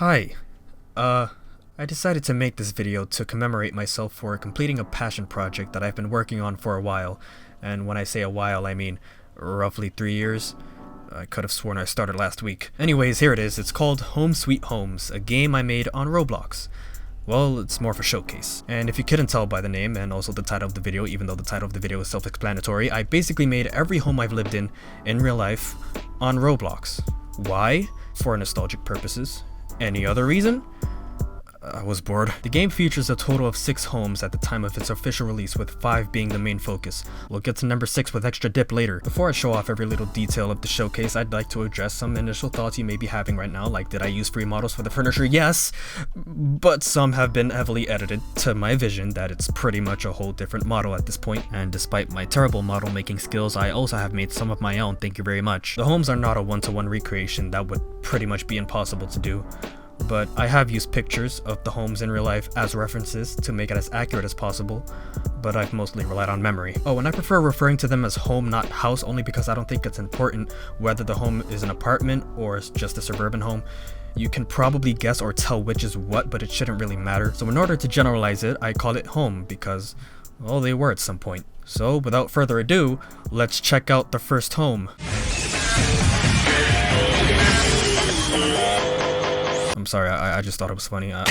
Hi. I decided to make this video to commemorate myself for completing a passion project that I've been working on for a while. And when I say a while, I mean roughly 3 years. I could have sworn I started last week. Anyways, here it is. It's called Home Sweet Homes, a game I made on Roblox. Well, it's more of a showcase. And if you couldn't tell by the name and also the title of the video, even though the title of the video is self-explanatory, I basically made every home I've lived in real life on Roblox. Why? For nostalgic purposes. Any other reason? I was bored. The game features a total of 6 homes at the time of its official release, with 5 being the main focus. We'll get to number 6 with extra dip later. Before I show off every little detail of the showcase, I'd like to address some initial thoughts you may be having right now, like did I use free models for the furniture? Yes! But some have been heavily edited to my vision that it's pretty much a whole different model at this point, and despite my terrible model making skills, I also have made some of my own, thank you very much. The homes are not a one-to-one recreation, that would pretty much be impossible to do. But I have used pictures of the homes in real life as references to make it as accurate as possible, but I've mostly relied on memory. Oh, and I prefer referring to them as home, not house, only because I don't think it's important whether the home is an apartment or is just a suburban home. You can probably guess or tell which is what, but it shouldn't really matter. So in order to generalize it, I call it home because, well, they were at some point. So without further ado, let's check out the first home. I'm sorry, I just thought it was funny. Now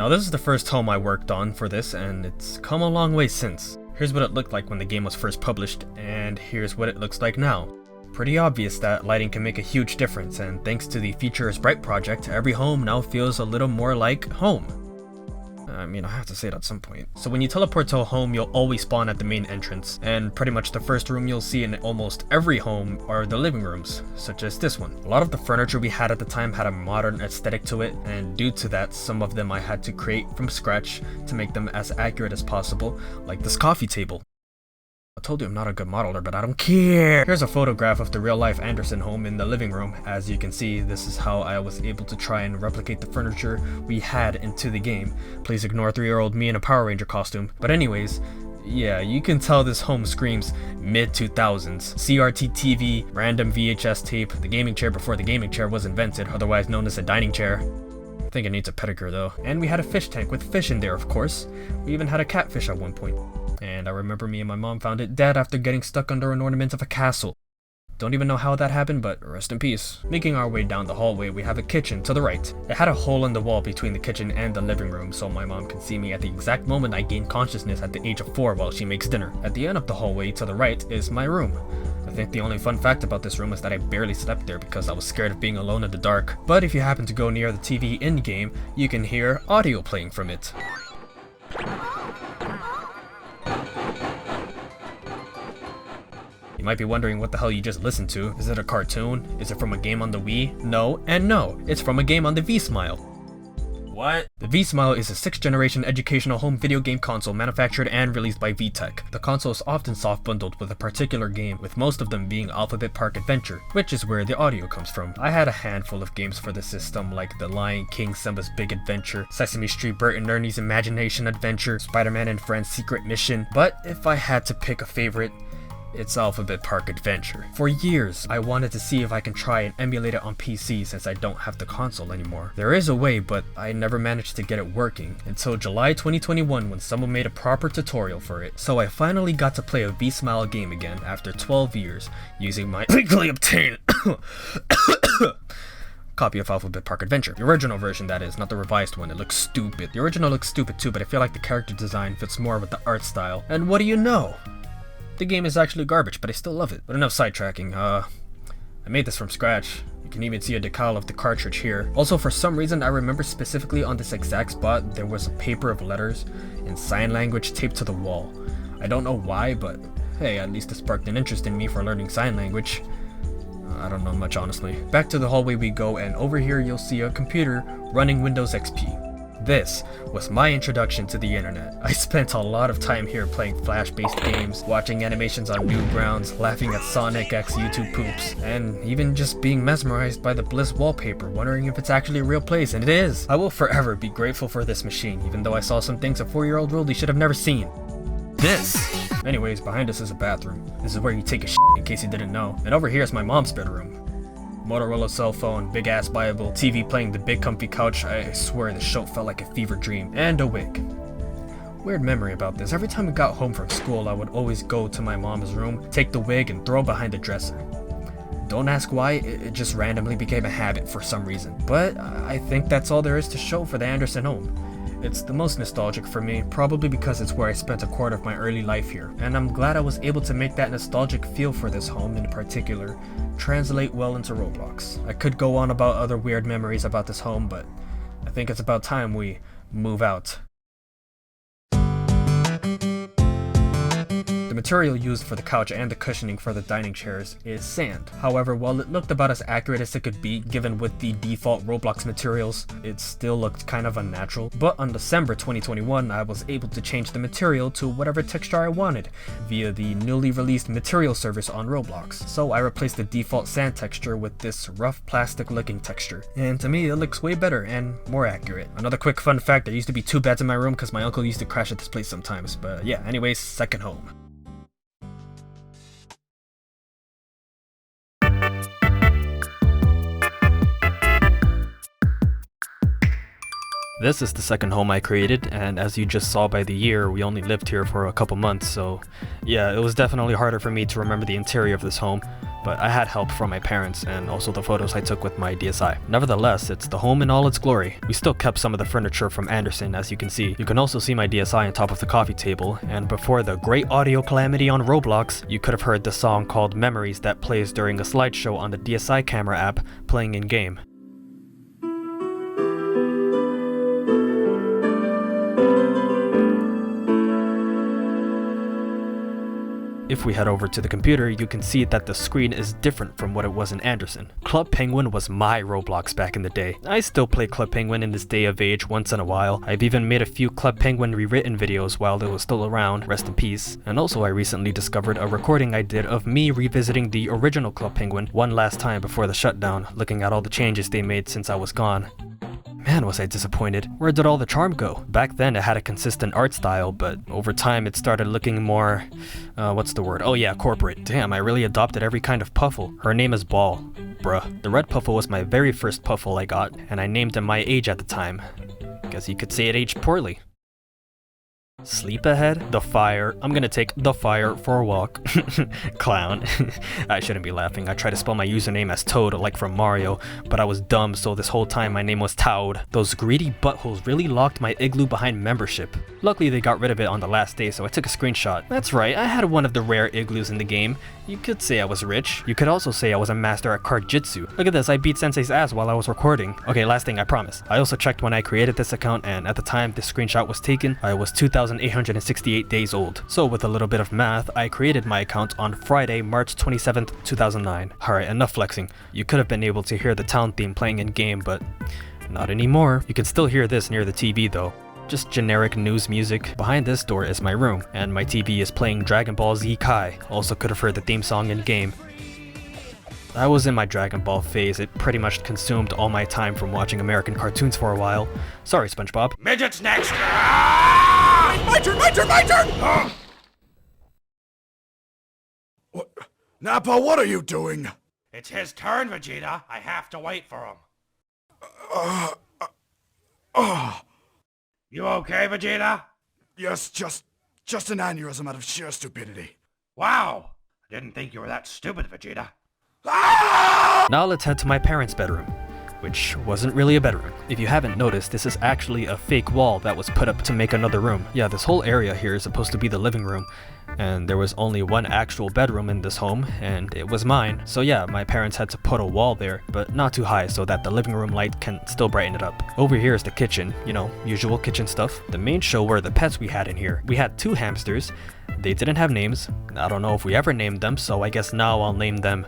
this is the first home I worked on for this, and it's come a long way since. Here's what it looked like when the game was first published, and here's what it looks like now. Pretty obvious that lighting can make a huge difference, and thanks to the Future is Bright project, every home now feels a little more like home. I mean, I have to say it at some point. So when you teleport to a home, you'll always spawn at the main entrance, and pretty much the first room you'll see in almost every home are the living rooms, such as this one. A lot of the furniture we had at the time had a modern aesthetic to it, and due to that, some of them I had to create from scratch to make them as accurate as possible, like this coffee table. I told you I'm not a good modeler, but I don't care! Here's a photograph of the real-life Anderson home in the living room. As you can see, this is how I was able to try and replicate the furniture we had into the game. Please ignore 3-year-old me in a Power Ranger costume. But anyways, yeah, you can tell this home screams mid-2000s. CRT TV, random VHS tape, the gaming chair before the gaming chair was invented, otherwise known as a dining chair. I think it needs a pedicure though. And we had a fish tank with fish in there, of course. We even had a catfish at one point. And I remember me and my mom found it dead after getting stuck under an ornament of a castle. Don't even know how that happened, but rest in peace. Making our way down the hallway, we have a kitchen to the right. It had a hole in the wall between the kitchen and the living room, so my mom can see me at the exact moment I gain consciousness at the age of 4 while she makes dinner. At the end of the hallway to the right is my room. I think the only fun fact about this room is that I barely slept there because I was scared of being alone in the dark. But if you happen to go near the TV in-game, you can hear audio playing from it. You might be wondering what the hell you just listened to. Is it a cartoon? Is it from a game on the Wii? No, and no. It's from a game on the V-Smile. What? The V-Smile is a 6th generation educational home video game console manufactured and released by VTech. The console is often soft bundled with a particular game, with most of them being Alphabet Park Adventure, which is where the audio comes from. I had a handful of games for the system like The Lion King Simba's Big Adventure, Sesame Street Bert and Ernie's Imagination Adventure, Spider-Man and Friends Secret Mission, but if I had to pick a favorite, it's Alphabet Park Adventure. For years, I wanted to see if I can try and emulate it on PC since I don't have the console anymore. There is a way, but I never managed to get it working until July 2021 when someone made a proper tutorial for it. So I finally got to play a V-Smile game again after 12 years using my legally obtained copy of Alphabet Park Adventure. The original version, that is, not the revised one. It looks stupid. The original looks stupid too, but I feel like the character design fits more with the art style. And what do you know? The game is actually garbage, but I still love it. But enough sidetracking. I made this from scratch. You can even see a decal of the cartridge here. Also, for some reason, I remember specifically on this exact spot, there was a paper of letters in sign language taped to the wall. I don't know why, but hey, at least it sparked an interest in me for learning sign language. I don't know much, honestly. Back to the hallway we go, and over here you'll see a computer running Windows XP. This was my introduction to the internet. I spent a lot of time here playing Flash-based games, watching animations on Newgrounds, laughing at Sonic X YouTube poops, and even just being mesmerized by the Bliss wallpaper, wondering if it's actually a real place, and it is! I will forever be grateful for this machine, even though I saw some things a 4-year-old Rudy should have never seen. This Anyways, behind us is a bathroom. This is where you take a shit, in case you didn't know. And over here is my mom's bedroom. Motorola cell phone, big ass Bible, TV playing the big comfy couch. I swear the show felt like a fever dream. And a wig. Weird memory about this. Every time we got home from school, I would always go to my mom's room, take the wig, and throw it behind the dresser. Don't ask why, it just randomly became a habit for some reason. But I think that's all there is to show for the Anderson home. It's the most nostalgic for me, probably because it's where I spent a quarter of my early life here, and I'm glad I was able to make that nostalgic feel for this home in particular translate well into Roblox. I could go on about other weird memories about this home, but I think it's about time we move out. The material used for the couch and the cushioning for the dining chairs is sand. However, while it looked about as accurate as it could be given with the default Roblox materials, it still looked kind of unnatural. But on December 2021, I was able to change the material to whatever texture I wanted via the newly released material service on Roblox. So I replaced the default sand texture with this rough plastic looking texture. And to me, it looks way better and more accurate. Another quick fun fact, there used to be 2 beds in my room because my uncle used to crash at this place sometimes. But yeah, anyways, second home. This is the second home I created, and as you just saw by the year, we only lived here for a couple months, so yeah, it was definitely harder for me to remember the interior of this home, but I had help from my parents and also the photos I took with my DSi. Nevertheless, it's the home in all its glory. We still kept some of the furniture from Anderson, as you can see. You can also see my DSi on top of the coffee table, and before the great audio calamity on Roblox, you could have heard the song called Memories that plays during a slideshow on the DSi camera app playing in-game. If we head over to the computer, you can see that the screen is different from what it was in Anderson. Club Penguin was my Roblox back in the day. I still play Club Penguin in this day of age once in a while. I've even made a few Club Penguin rewritten videos while it was still around, rest in peace. And also I recently discovered a recording I did of me revisiting the original Club Penguin one last time before the shutdown, looking at all the changes they made since I was gone. Man, was I disappointed. Where did all the charm go? Back then it had a consistent art style, but over time it started looking more, what's the word? Oh yeah, corporate. Damn, I really adopted every kind of puffle. Her name is Ball. Bruh. The red puffle was my very first puffle I got, and I named him my age at the time. Guess you could say it aged poorly. Sleep ahead? The fire. I'm gonna take the fire for a walk. Clown. I shouldn't be laughing. I tried to spell my username as Toad, like from Mario, but I was dumb, so this whole time my name was Toad. Those greedy buttholes really locked my igloo behind membership. Luckily they got rid of it on the last day, so I took a screenshot. That's right, I had one of the rare igloos in the game. You could say I was rich. You could also say I was a master at card jitsu. Look at this, I beat Sensei's ass while I was recording. Okay, last thing, I promise. I also checked when I created this account, and at the time this screenshot was taken, I was 2,868 days old. So with a little bit of math, I created my account on Friday, March 27th, 2009. Alright, enough flexing. You could have been able to hear the town theme playing in game, but not anymore. You can still hear this near the TV though. Just generic news music. Behind this door is my room, and my TV is playing Dragon Ball Z Kai. Also could have heard the theme song in game. I was in my Dragon Ball phase. It pretty much consumed all my time from watching American cartoons for a while. Sorry, SpongeBob. Midget's next! Ah! My turn! What? Nappa, what are you doing? It's his turn, Vegeta. I have to wait for him. You okay, Vegeta? Yes, just an aneurysm out of sheer stupidity. Wow! I didn't think you were that stupid, Vegeta. Now let's head to my parents' bedroom, which wasn't really a bedroom. If you haven't noticed, this is actually a fake wall that was put up to make another room. Yeah, this whole area here is supposed to be the living room, and there was only one actual bedroom in this home, and it was mine. So yeah, my parents had to put a wall there, but not too high so that the living room light can still brighten it up. Over here is the kitchen, you know, usual kitchen stuff. The main show were the pets we had in here. We had 2 hamsters. They didn't have names. I don't know if we ever named them, so I guess now I'll name them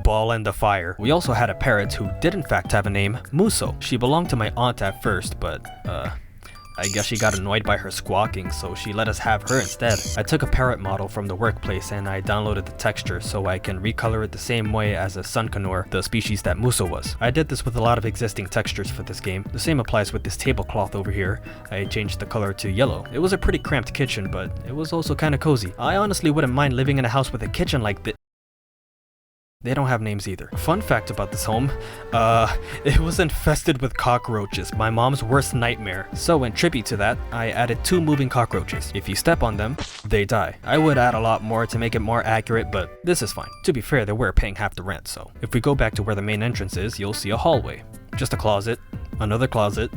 Ball and the Fire. We also had a parrot who did in fact have a name, Muso. She belonged to my aunt at first, but I guess she got annoyed by her squawking, so she let us have her instead. I took a parrot model from the workplace and I downloaded the texture so I can recolor it the same way as a sunkanor, the species that Muso was. I did this with a lot of existing textures for this game. The same applies with this tablecloth over here. I changed the color to yellow. It was a pretty cramped kitchen, but it was also kinda cozy. I honestly wouldn't mind living in a house with a kitchen like this. They don't have names either. Fun fact about this home, it was infested with cockroaches, my mom's worst nightmare. So in tribute to that, I added 2 moving cockroaches. If you step on them, they die. I would add a lot more to make it more accurate, but this is fine. To be fair, they were paying half the rent, so. If we go back to where the main entrance is, you'll see a hallway. Just a closet, another closet,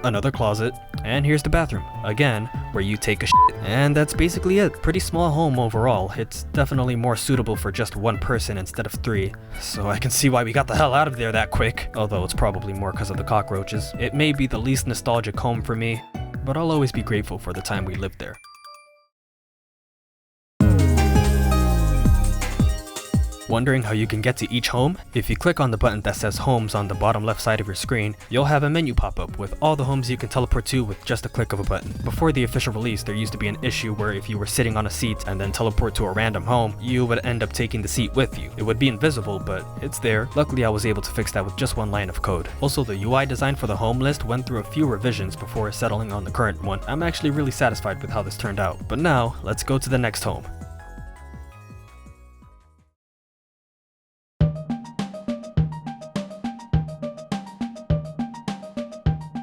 another closet, and here's the bathroom. Again, where you take a shit. And that's basically it. Pretty small home overall. It's definitely more suitable for just 1 person instead of 3. So I can see why we got the hell out of there that quick. Although it's probably more because of the cockroaches. It may be the least nostalgic home for me, but I'll always be grateful for the time we lived there. Wondering how you can get to each home? If you click on the button that says Homes on the bottom left side of your screen, you'll have a menu pop up with all the homes you can teleport to with just a click of a button. Before the official release, there used to be an issue where if you were sitting on a seat and then teleport to a random home, you would end up taking the seat with you. It would be invisible, but it's there. Luckily, I was able to fix that with just 1 line of code. Also, the UI design for the home list went through a few revisions before settling on the current one. I'm actually really satisfied with how this turned out. But now, let's go to the next home.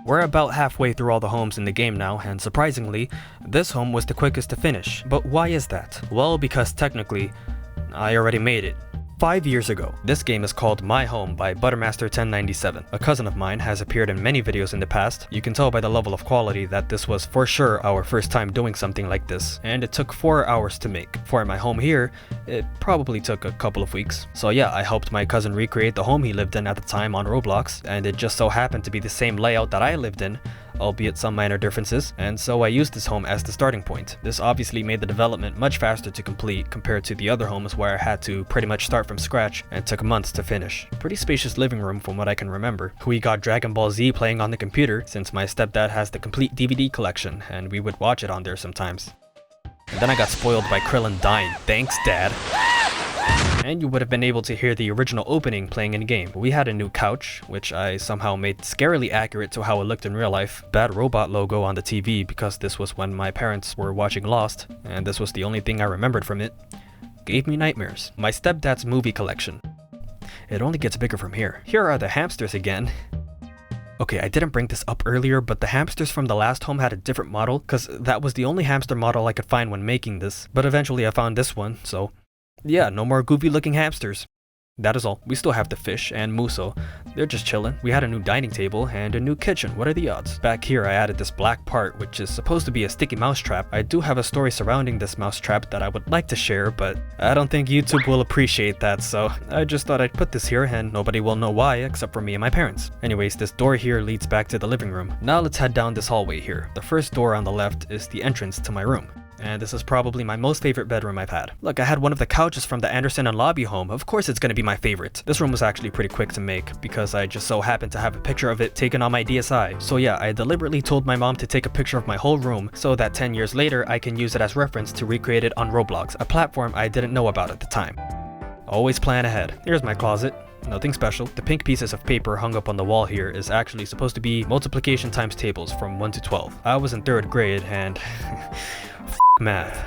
We're about halfway through all the homes in the game now, and surprisingly, this home was the quickest to finish. But why is that? Well, because technically, I already made it. 5 years ago. This game is called My Home by Buttermaster1097. A cousin of mine has appeared in many videos in the past. You can tell by the level of quality that this was for sure our first time doing something like this, and it took 4 hours to make. For my home here, it probably took a couple of weeks. So yeah, I helped my cousin recreate the home he lived in at the time on Roblox, and it just so happened to be the same layout that I lived in, albeit some minor differences, and so I used this home as the starting point. This obviously made the development much faster to complete compared to the other homes where I had to pretty much start from scratch and took months to finish. Pretty spacious living room from what I can remember. We got Dragon Ball Z playing on the computer since my stepdad has the complete DVD collection and we would watch it on there sometimes. And then I got spoiled by Krillin dying. Thanks, Dad. And you would have been able to hear the original opening playing in-game. We had a new couch, which I somehow made scarily accurate to how it looked in real life. Bad robot logo on the TV because this was when my parents were watching Lost, and this was the only thing I remembered from it. Gave me nightmares. My stepdad's movie collection. It only gets bigger from here. Here are the hamsters again. Okay, I didn't bring this up earlier, but the hamsters from the last home had a different model, because that was the only hamster model I could find when making this. But eventually I found this one, so yeah, no more goofy looking hamsters. That is all. We still have the fish and Muso. They're just chilling. We had a new dining table and a new kitchen. What are the odds? Back here I added this black part, which is supposed to be a sticky mouse trap. I do have a story surrounding this mouse trap that I would like to share, but I don't think YouTube will appreciate that, so I just thought I'd put this here and nobody will know why except for me and my parents. Anyways, this door here leads back to the living room. Now let's head down this hallway here. The first door on the left is the entrance to my room. And this is probably my most favorite bedroom I've had. Look, I had one of the couches from the Anderson and Lobby home. Of course it's gonna be my favorite. This room was actually pretty quick to make because I just so happened to have a picture of it taken on my DSi. So yeah, I deliberately told my mom to take a picture of my whole room so that 10 years later I can use it as reference to recreate it on Roblox, a platform I didn't know about at the time. Always plan ahead. Here's my closet. Nothing special. The pink pieces of paper hung up on the wall here is actually supposed to be multiplication times tables from 1 to 12. I was in 3rd grade and math.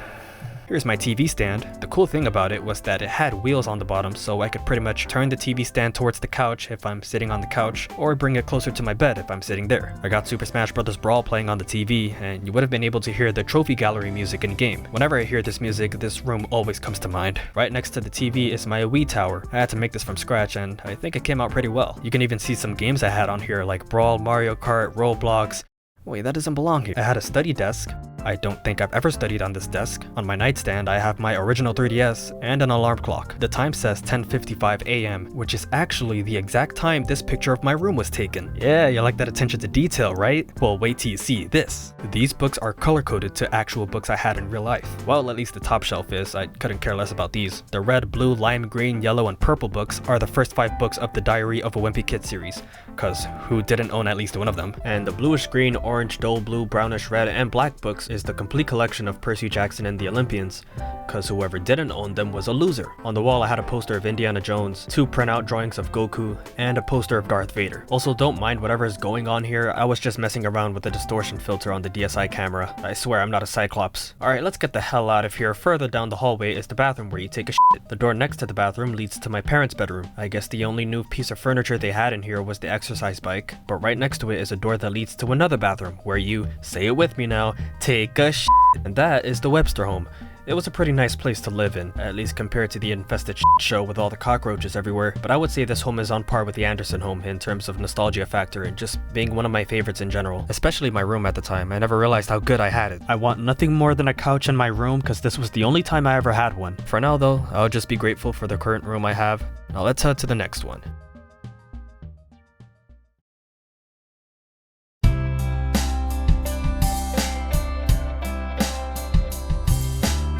Here's my TV stand. The cool thing about it was that it had wheels on the bottom, so I could pretty much turn the TV stand towards the couch if I'm sitting on the couch, or bring it closer to my bed if I'm sitting there. I got Super Smash Bros. Brawl playing on the TV, and you would have been able to hear the trophy gallery music in game. Whenever I hear this music, this room always comes to mind. Right next to the TV is my Wii tower. I had to make this from scratch, and I think it came out pretty well. You can even see some games I had on here like Brawl, Mario Kart, Roblox. Wait, that doesn't belong here. I had a study desk, I don't think I've ever studied on this desk. On my nightstand, I have my original 3DS and an alarm clock. The time says 10:55 a.m., which is actually the exact time this picture of my room was taken. Yeah, you like that attention to detail, right? Well, wait till you see this. These books are color-coded to actual books I had in real life. Well, at least the top shelf is. I couldn't care less about these. The red, blue, lime green, yellow, and purple books are the first 5 books of the Diary of a Wimpy Kid series, cause who didn't own at least one of them? And the bluish green, orange, dull blue, brownish red, and black books is the complete collection of Percy Jackson and the Olympians, cause whoever didn't own them was a loser. On the wall I had a poster of Indiana Jones, 2 printout drawings of Goku, and a poster of Darth Vader. Also, don't mind whatever is going on here, I was just messing around with the distortion filter on the DSi camera. I swear I'm not a Cyclops. Alright, let's get the hell out of here. Further down the hallway is the bathroom where you take a shit. The door next to the bathroom leads to my parents' bedroom. I guess the only new piece of furniture they had in here was the exercise bike, but right next to it is a door that leads to another bathroom where you, say it with me now, take a shit. And that is the Webster home. It was a pretty nice place to live in, at least compared to the infested shit show with all the cockroaches everywhere, but I would say this home is on par with the Anderson home in terms of nostalgia factor and just being one of my favorites in general. Especially my room at the time. I never realized how good I had it. I want nothing more than a couch in my room because this was the only time I ever had one. For now though, I'll just be grateful for the current room I have. Now let's head to the next one.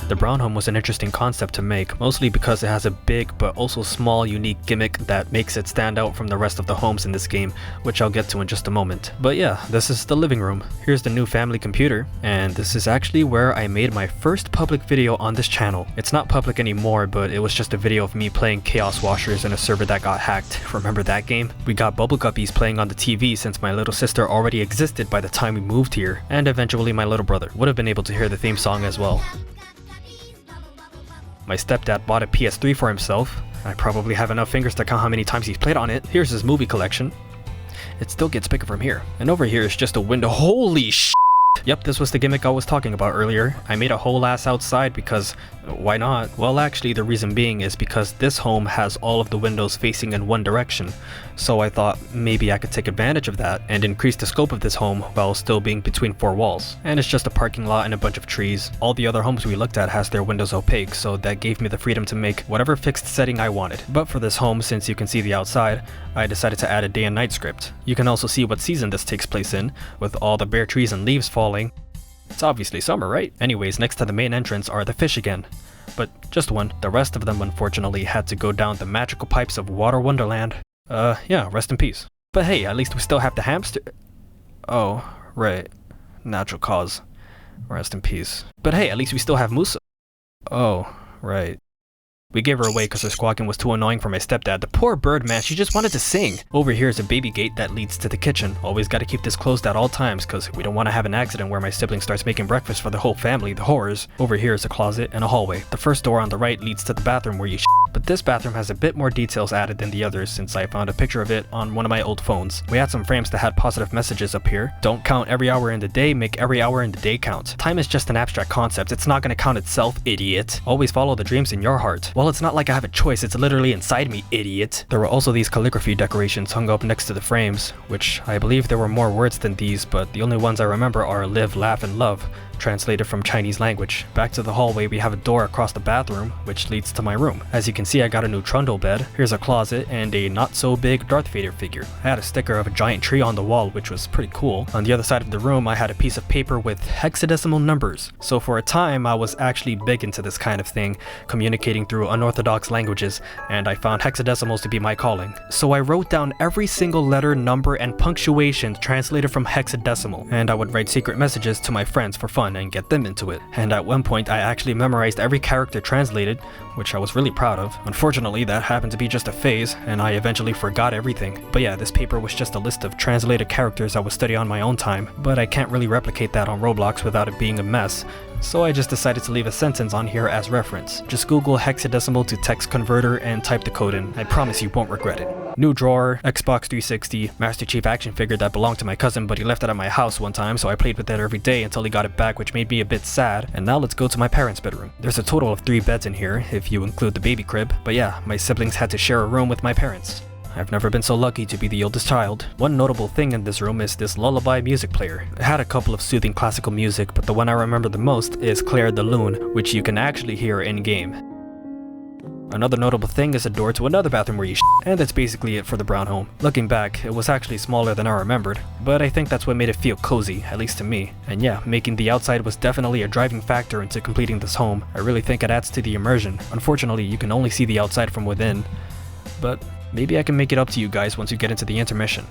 The brown home was an interesting concept to make, mostly because it has a big but also small unique gimmick that makes it stand out from the rest of the homes in this game, which I'll get to in just a moment. But yeah, this is the living room. Here's the new family computer, and this is actually where I made my first public video on this channel. It's not public anymore, but it was just a video of me playing Chaos Washers in a server that got hacked. Remember that game? We got Bubble Guppies playing on the TV since my little sister already existed by the time we moved here, and eventually my little brother would have been able to hear the theme song as well. My stepdad bought a PS3 for himself. I probably have enough fingers to count how many times he's played on it. Here's his movie collection. It still gets bigger from here. And over here is just a window. Holy sh**! Yep, this was the gimmick I was talking about earlier. I made a whole ass outside because, why not? Well, actually the reason being is because this home has all of the windows facing in one direction. So I thought maybe I could take advantage of that and increase the scope of this home while still being between 4 walls. And it's just a parking lot and a bunch of trees. All the other homes we looked at has their windows opaque, so that gave me the freedom to make whatever fixed setting I wanted. But for this home, since you can see the outside, I decided to add a day and night script. You can also see what season this takes place in, with all the bare trees and leaves falling. It's obviously summer, right? Anyways, next to the main entrance are the fish again. But just one. The rest of them unfortunately had to go down the magical pipes of Water Wonderland. Yeah, rest in peace. But hey, at least we still have the hamster. Oh, right. Natural cause. Rest in peace. But hey, at least we still have Musa. Oh, right. We gave her away because her squawking was too annoying for my stepdad. The poor bird, man, she just wanted to sing. Over here is a baby gate that leads to the kitchen. Always gotta keep this closed at all times because we don't want to have an accident where my sibling starts making breakfast for the whole family, the horrors. Over here is a closet and a hallway. The first door on the right leads to the bathroom where you but this bathroom has a bit more details added than the others since I found a picture of it on one of my old phones. We had some frames that had positive messages up here. Don't count every hour in the day, make every hour in the day count. Time is just an abstract concept, it's not gonna count itself, idiot. Always follow the dreams in your heart. Well, it's not like I have a choice, it's literally inside me, idiot. There were also these calligraphy decorations hung up next to the frames, which I believe there were more words than these, but the only ones I remember are live, laugh, and love, translated from Chinese language. Back to the hallway, we have a door across the bathroom, which leads to my room. As you can see, I got a new trundle bed. Here's a closet and a not so big Darth Vader figure. I had a sticker of a giant tree on the wall, which was pretty cool. On the other side of the room, I had a piece of paper with hexadecimal numbers. So for a time, I was actually big into this kind of thing, communicating through unorthodox languages, and I found hexadecimals to be my calling. So I wrote down every single letter, number, and punctuation translated from hexadecimal, and I would write secret messages to my friends for fun and get them into it. And at one point I actually memorized every character translated, which I was really proud of. Unfortunately, that happened to be just a phase, and I eventually forgot everything. But yeah, this paper was just a list of translated characters I would study on my own time, but I can't really replicate that on Roblox without it being a mess. So I just decided to leave a sentence on here as reference. Just Google hexadecimal to text converter and type the code in. I promise you won't regret it. New drawer, Xbox 360, Master Chief action figure that belonged to my cousin, but he left it at my house one time, so I played with it every day until he got it back, which made me a bit sad. And now let's go to my parents' bedroom. There's a total of 3 beds in here, if you include the baby crib. But yeah, my siblings had to share a room with my parents. I've never been so lucky to be the oldest child. One notable thing in this room is this lullaby music player. It had a couple of soothing classical music, but the one I remember the most is Claire the Loon, which you can actually hear in-game. Another notable thing is a door to another bathroom where you and that's basically it for the brown home. Looking back, it was actually smaller than I remembered, but I think that's what made it feel cozy, at least to me. And yeah, making the outside was definitely a driving factor into completing this home. I really think it adds to the immersion. Unfortunately, you can only see the outside from within, but maybe I can make it up to you guys once you get into the intermission.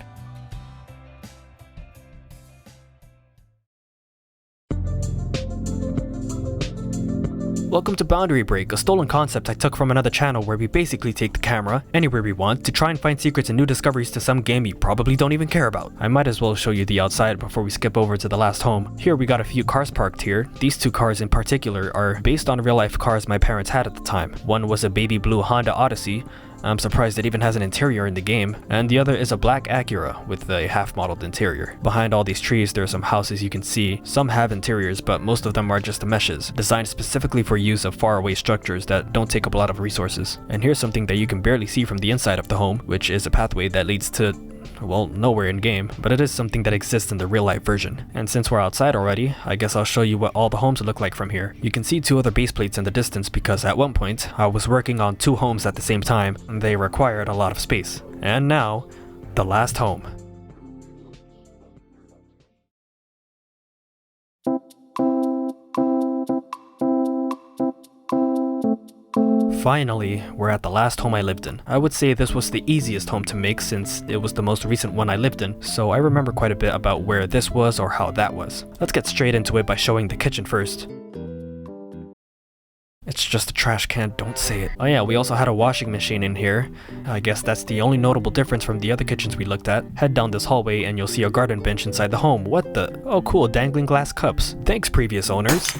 Welcome to Boundary Break, a stolen concept I took from another channel where we basically take the camera anywhere we want to try and find secrets and new discoveries to some game you probably don't even care about. I might as well show you the outside before we skip over to the last home. Here we got a few cars parked here. These two cars in particular are based on real life cars my parents had at the time. One was a baby blue Honda Odyssey. I'm surprised it even has an interior in the game, and the other is a black Acura with a half-modeled interior. Behind all these trees there are some houses you can see. Some have interiors, but most of them are just meshes, designed specifically for use of faraway structures that don't take up a lot of resources. And here's something that you can barely see from the inside of the home, which is a pathway that leads to, well, nowhere in game, but it is something that exists in the real life version. And since we're outside already, I guess I'll show you what all the homes look like from here. You can see two other base plates in the distance because at one point I was working on two homes at the same time and they required a lot of space. And now, the last home. Finally, we're at the last home I lived in. I would say this was the easiest home to make since it was the most recent one I lived in, so I remember quite a bit about where this was or how that was. Let's get straight into it by showing the kitchen first. It's just a trash can, don't say it. Oh yeah, we also had a washing machine in here. I guess that's the only notable difference from the other kitchens we looked at. Head down this hallway and you'll see a garden bench inside the home. What the? Oh cool, dangling glass cups. Thanks, previous owners.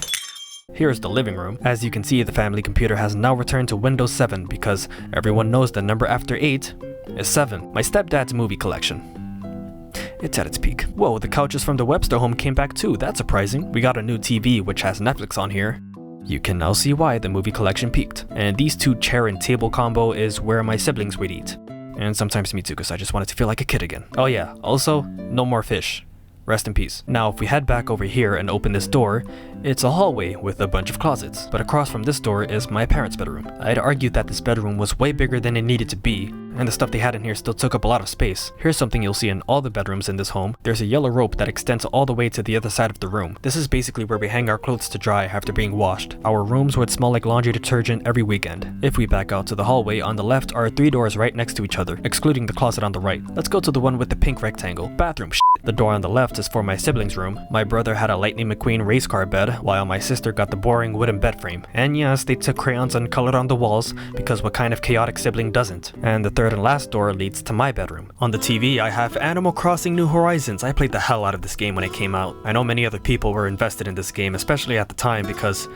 Here's the living room. As you can see, the family computer has now returned to Windows 7 because everyone knows the number after 8 is 7. My stepdad's movie collection. It's at its peak. Whoa, the couches from the Webster home came back too, that's surprising. We got a new TV which has Netflix on here. You can now see why the movie collection peaked. And these two chair and table combo is where my siblings would eat. And sometimes me too, because I just wanted to feel like a kid again. Oh yeah, also, no more fish. Rest in peace. Now if we head back over here and open this door, it's a hallway with a bunch of closets. But across from this door is my parents' bedroom. I'd argue that this bedroom was way bigger than it needed to be, and the stuff they had in here still took up a lot of space. Here's something you'll see in all the bedrooms in this home. There's a yellow rope that extends all the way to the other side of the room. This is basically where we hang our clothes to dry after being washed. Our rooms would smell like laundry detergent every weekend. If we back out to the hallway, on the left are 3 doors right next to each other, excluding the closet on the right. Let's go to the one with the pink rectangle. Bathroom shit. The door on the left is for my siblings' room. My brother had a Lightning McQueen race car bed, while my sister got the boring wooden bed frame. And yes, they took crayons and colored on the walls, because what kind of chaotic sibling doesn't? And the third and last door leads to my bedroom. On the TV, I have Animal Crossing New Horizons. I played the hell out of this game when it came out. I know many other people were invested in this game, especially at the time, because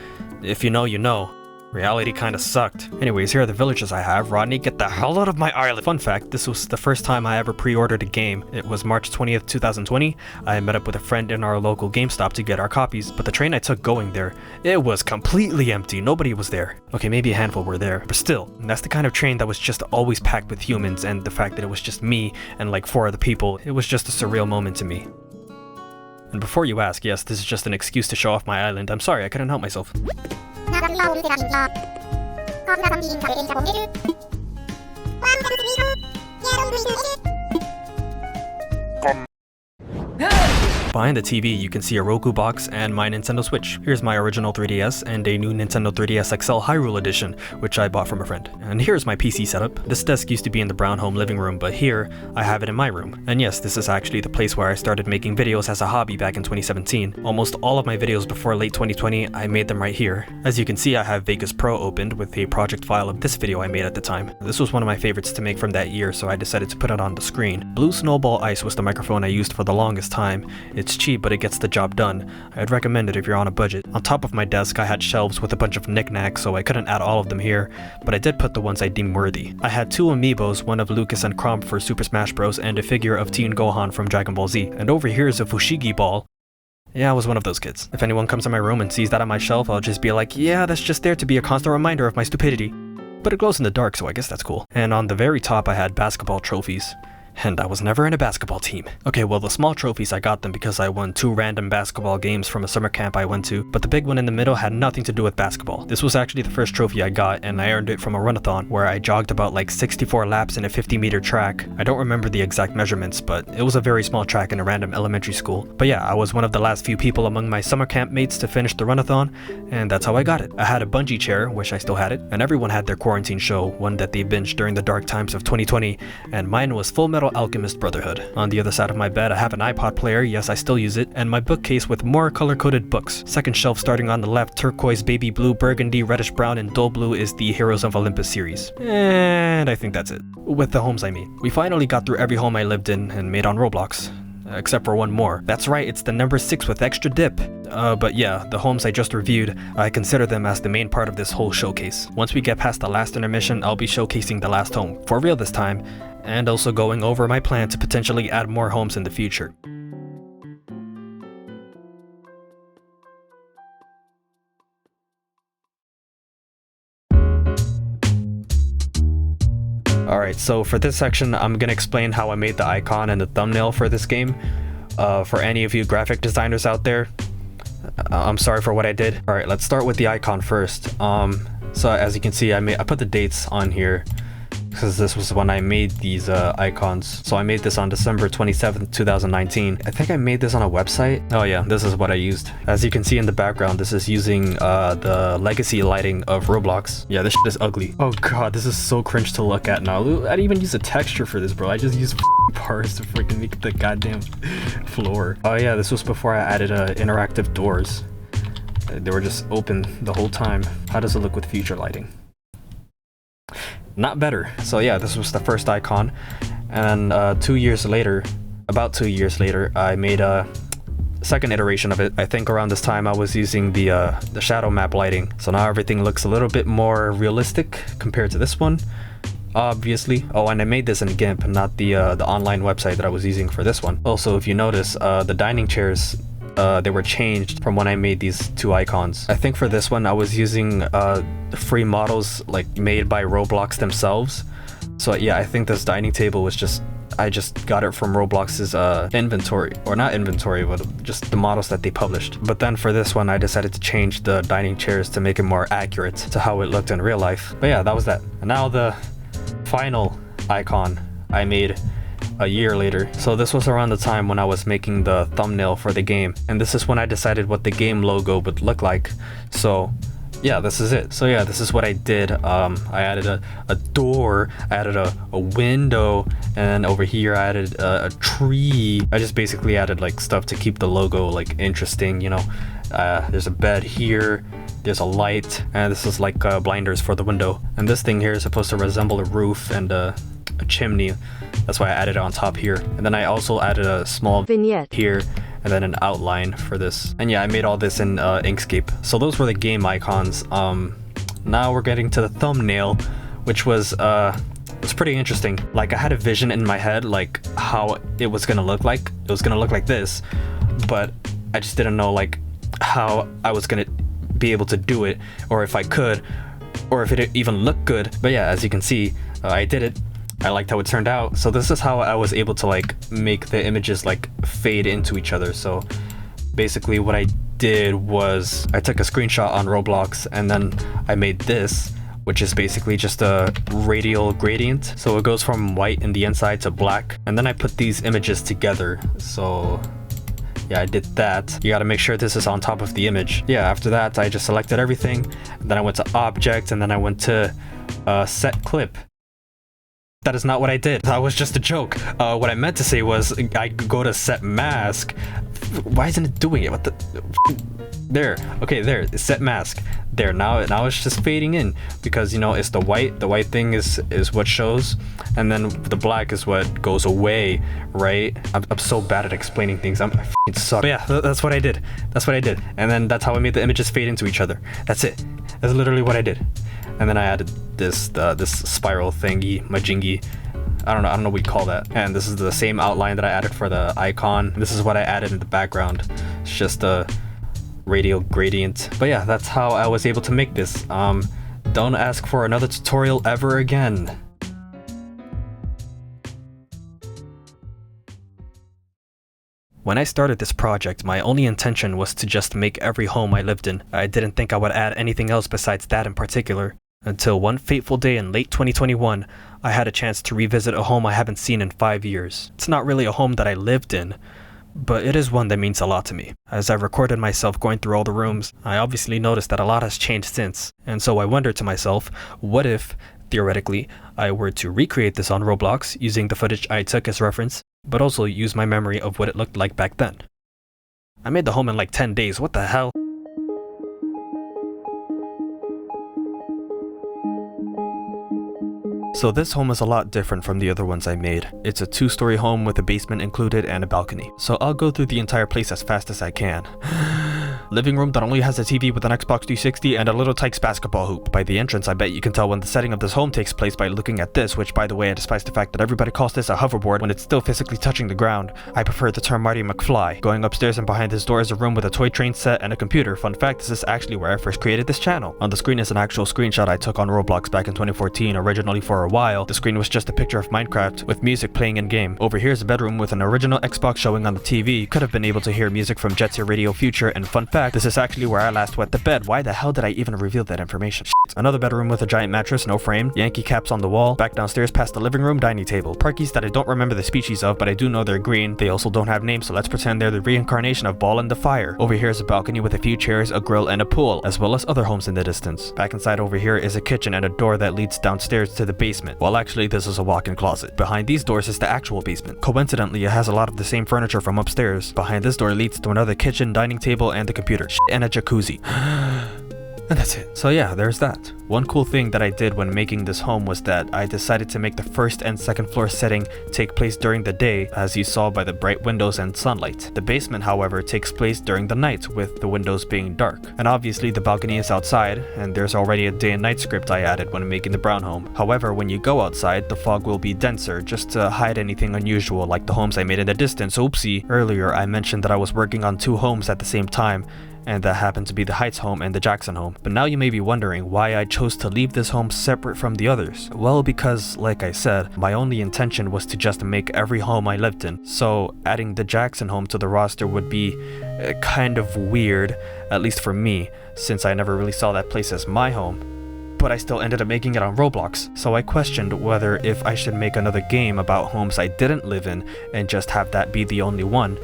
if you know, you know. Reality kinda sucked. Anyways, here are the villagers I have. Rodney, get the hell out of my island. Fun fact, this was the first time I ever pre-ordered a game. It was March 20th, 2020. I met up with a friend in our local GameStop to get our copies, but the train I took going there, it was completely empty. Nobody was there. Okay, maybe a handful were there, but still, that's the kind of train that was just always packed with humans, and the fact that it was just me and like 4 other people, it was just a surreal moment to me. And before you ask, yes, this is just an excuse to show off my island. I'm sorry, I couldn't help myself. Behind the TV, you can see a Roku box and my Nintendo Switch. Here's my original 3DS and a new Nintendo 3DS XL Hyrule Edition, which I bought from a friend. And here's my PC setup. This desk used to be in the brown home living room, but here, I have it in my room. And yes, this is actually the place where I started making videos as a hobby back in 2017. Almost all of my videos before late 2020, I made them right here. As you can see, I have Vegas Pro opened with a project file of this video I made at the time. This was one of my favorites to make from that year, so I decided to put it on the screen. Blue Snowball Ice was the microphone I used for the longest time. It's cheap, but it gets the job done. I'd recommend it if you're on a budget. On top of my desk, I had shelves with a bunch of knickknacks, so I couldn't add all of them here, but I did put the ones I deemed worthy. I had 2 amiibos, one of Lucas and Cromp for Super Smash Bros, and a figure of Teen Gohan from Dragon Ball Z. And over here is a Fushigi ball. Yeah, I was one of those kids. If anyone comes in my room and sees that on my shelf, I'll just be like, yeah, that's just there to be a constant reminder of my stupidity. but it glows in the dark, so I guess that's cool. And on the very top I had basketball trophies. And I was never in a basketball team. Okay, well, the small trophies, I got them because I won 2 random basketball games from a summer camp I went to, but the big one in the middle had nothing to do with basketball. This was actually the first trophy I got, and I earned it from a runathon where I jogged about like 64 laps in a 50-meter track. I don't remember the exact measurements, but it was a very small track in a random elementary school. But yeah, I was one of the last few people among my summer camp mates to finish the runathon, and that's how I got it. I had a bungee chair, wish I still had it, and everyone had their quarantine show, one that they binged during the dark times of 2020, and mine was Full Metal Alchemist Brotherhood. On the other side of my bed, I have an iPod player, yes I still use it, and my bookcase with more color-coded books. Second shelf starting on the left, turquoise, baby blue, burgundy, reddish brown, and dull blue is the Heroes of Olympus series. And I think that's it. With the homes I mean. We finally got through every home I lived in and made on Roblox. Except for one more. That's right, it's the number 6 with extra dip. But yeah, the homes I just reviewed, I consider them as the main part of this whole showcase. Once we get past the last intermission, I'll be showcasing the last home, for real this time, and also going over my plan to potentially add more homes in the future. Alright, so for this section, I'm gonna explain how I made the icon and the thumbnail for this game. For any of you graphic designers out there, I'm sorry for what I did. Alright, let's start with the icon first. So as you can see, I put the dates on here because this was when I made these icons. So I made this on December 27th, 2019. I think I made this on a website. Oh yeah, this is what I used. As you can see in the background, this is using the legacy lighting of Roblox. Yeah, this shit is ugly. Oh god, this is so cringe to look at now. I didn't even use a texture for this, bro. I just used bars to freaking make the goddamn floor. Oh yeah, this was before I added interactive doors. They were just open the whole time. How does it look with future lighting? Not better. So yeah, this was the first icon, and 2 years later, about 2 years later, I made a second iteration of it. I think around this time I was using the shadow map lighting, so now everything looks a little bit more realistic compared to this one, obviously. Oh, and I made this in GIMP, not the online website that I was using for this one. Also, if you notice, the dining chairs, they were changed from when I made these 2 icons. I think for this one I was using free models like made by Roblox themselves. So yeah, I think this dining table was I just got it from Roblox's inventory, or not inventory, but just the models that they published. But then for this one I decided to change the dining chairs to make it more accurate to how it looked in real life. But yeah, that was that. And now the final icon I made a year later. So this was around the time when I was making the thumbnail for the game, and this is when I decided what the game logo would look like. So yeah, this is it. So yeah, this is what I did. I added a door, I added a window, and over here I added a tree. I just basically added like stuff to keep the logo like interesting, you know. There's a bed here, there's a light, and this is like blinders for the window. And this thing here is supposed to resemble a roof and a chimney. That's why I added it on top here. And then I also added a small vignette here, and then an outline for this. And yeah, I made all this in Inkscape. So those were the game icons. Now we're getting to the thumbnail, which was pretty interesting. Like, I had a vision in my head, like how it was gonna look like. It was gonna look like this, but I just didn't know like how I was gonna be able to do it, or if I could, or if it even looked good. But yeah, as you can see, I did it. I liked how it turned out. So this is how I was able to like make the images like fade into each other. So basically what I did was I took a screenshot on Roblox, and then I made this, which is basically just a radial gradient. So it goes from white in the inside to black, and then I put these images together. So yeah, I did that. You gotta make sure this is on top of the image. Yeah, after that I just selected everything, and then I went to object, and then I went to set clip. That is not what I did. That was just a joke. What I meant to say was I go to set mask. Why isn't it doing it? What the? There. Okay, there. Set mask. There. Now it's just fading in, because you know it's the white. The white thing is what shows, and then the black is what goes away, right? I'm so bad at explaining things. I f***ing suck. But yeah, that's what I did. That's what I did. And then that's how I made the images fade into each other. That's it. That's literally what I did. And then I added this spiral thingy, majingy. I don't know what you call that. And this is the same outline that I added for the icon. This is what I added in the background. It's just a radial gradient. But yeah, that's how I was able to make this. Don't ask for another tutorial ever again. When I started this project, my only intention was to just make every home I lived in. I didn't think I would add anything else besides that in particular. Until one fateful day in late 2021, I had a chance to revisit a home I haven't seen in 5 years. It's not really a home that I lived in, but it is one that means a lot to me. As I recorded myself going through all the rooms, I obviously noticed that a lot has changed since, and so I wondered to myself, what if, theoretically, I were to recreate this on Roblox using the footage I took as reference, but also use my memory of what it looked like back then. I made the home in like 10 days, what the hell? So this home is a lot different from the other ones I made. It's a 2-story home with a basement included and a balcony. So I'll go through the entire place as fast as I can. Living room that only has a TV with an Xbox 360 and a little Tykes basketball hoop. By the entrance, I bet you can tell when the setting of this home takes place by looking at this, which by the way, I despise the fact that everybody calls this a hoverboard when it's still physically touching the ground. I prefer the term Marty McFly. Going upstairs and behind this door is a room with a toy train set and a computer. Fun fact, this is actually where I first created this channel. On the screen is an actual screenshot I took on Roblox back in 2014. Originally for a while, the screen was just a picture of Minecraft with music playing in game. Over here is a bedroom with an original Xbox showing on the TV. You could have been able to hear music from Jet Set Radio Future, and fun fact, this is actually where I last wet the bed. Why the hell did I even reveal that information? Shit. Another bedroom with a giant mattress, no frame, Yankee caps on the wall, back downstairs past the living room, dining table. Parkies that I don't remember the species of, but I do know they're green. They also don't have names, so let's pretend they're the reincarnation of Ball and the Fire. Over here is a balcony with a few chairs, a grill, and a pool, as well as other homes in the distance. Back inside over here is a kitchen and a door that leads downstairs to the basement. Well, actually, this is a walk-in closet. Behind these doors is the actual basement. Coincidentally, it has a lot of the same furniture from upstairs. Behind this door leads to another kitchen, dining table, and the computer. And a jacuzzi. And that's it. So yeah, there's that. One cool thing that I did when making this home was that I decided to make the first and second floor setting take place during the day, as you saw by the bright windows and sunlight. The basement, however, takes place during the night, with the windows being dark. And obviously the balcony is outside, and there's already a day and night script I added when making the brown home. However, when you go outside, the fog will be denser, just to hide anything unusual like the homes I made in the distance. Oopsie. Earlier I mentioned that I was working on 2 homes at the same time, and that happened to be the Heights home and the Jackson home. But now you may be wondering why I chose to leave this home separate from the others. Well, because, like I said, my only intention was to just make every home I lived in. So adding the Jackson home to the roster would be kind of weird, at least for me, since I never really saw that place as my home. But I still ended up making it on Roblox, so I questioned whether if I should make another game about homes I didn't live in and just have that be the only one,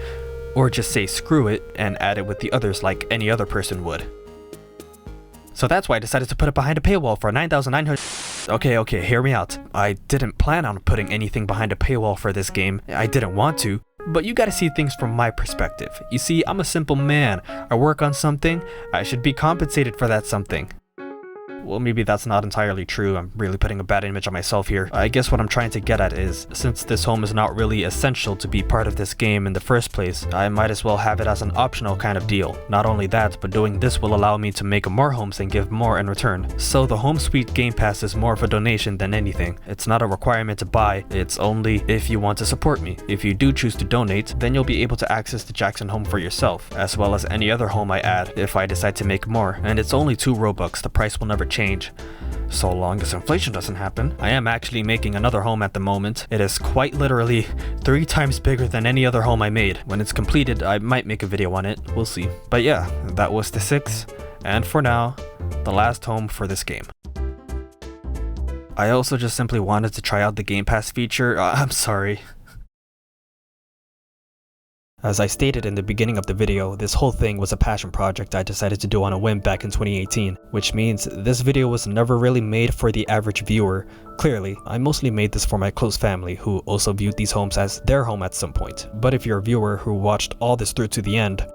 or just say screw it and add it with the others like any other person would. So that's why I decided to put it behind a paywall for 9,900. Okay, hear me out. I didn't plan on putting anything behind a paywall for this game. I didn't want to. But you gotta see things from my perspective. You see, I'm a simple man. I work on something. I should be compensated for that something. Well, maybe that's not entirely true. I'm really putting a bad image on myself here. I guess what I'm trying to get at is, since this home is not really essential to be part of this game in the first place, I might as well have it as an optional kind of deal. Not only that, but doing this will allow me to make more homes and give more in return. So the Home Suite Game Pass is more of a donation than anything. It's not a requirement to buy, it's only if you want to support me. If you do choose to donate, then you'll be able to access the Jackson home for yourself, as well as any other home I add if I decide to make more. And it's only 2 Robux, the price will never change. So long as inflation doesn't happen. I am actually making another home at the moment. It is quite literally 3 times bigger than any other home I made. When it's completed, I might make a video on it. We'll see. But yeah, that was the 6th, and for now, the last home for this game. I also just simply wanted to try out the Game Pass feature. I'm sorry. As I stated in the beginning of the video, this whole thing was a passion project I decided to do on a whim back in 2018, which means this video was never really made for the average viewer. Clearly, I mostly made this for my close family, who also viewed these homes as their home at some point. But if you're a viewer who watched all this through to the end,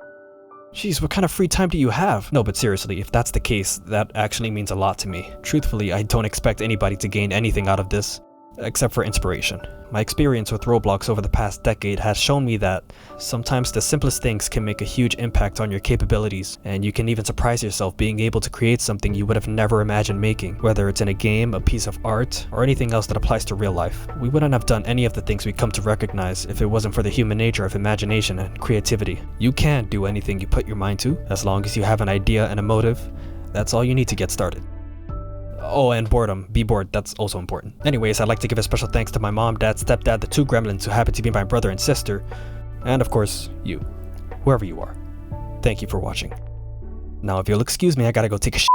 jeez, what kind of free time do you have? No, but seriously, if that's the case, that actually means a lot to me. Truthfully, I don't expect anybody to gain anything out of this, except for inspiration. My experience with Roblox over the past decade has shown me that sometimes the simplest things can make a huge impact on your capabilities, and you can even surprise yourself being able to create something you would have never imagined making, whether it's in a game, a piece of art, or anything else that applies to real life. We wouldn't have done any of the things we come to recognize if it wasn't for the human nature of imagination and creativity. You can do anything you put your mind to, as long as you have an idea and a motive. That's all you need to get started. Oh, and boredom. Be bored. That's also important. Anyways, I'd like to give a special thanks to my mom, dad, stepdad, the 2 gremlins who happen to be my brother and sister, and of course, you. Whoever you are. Thank you for watching. Now, if you'll excuse me, I gotta go take a shit.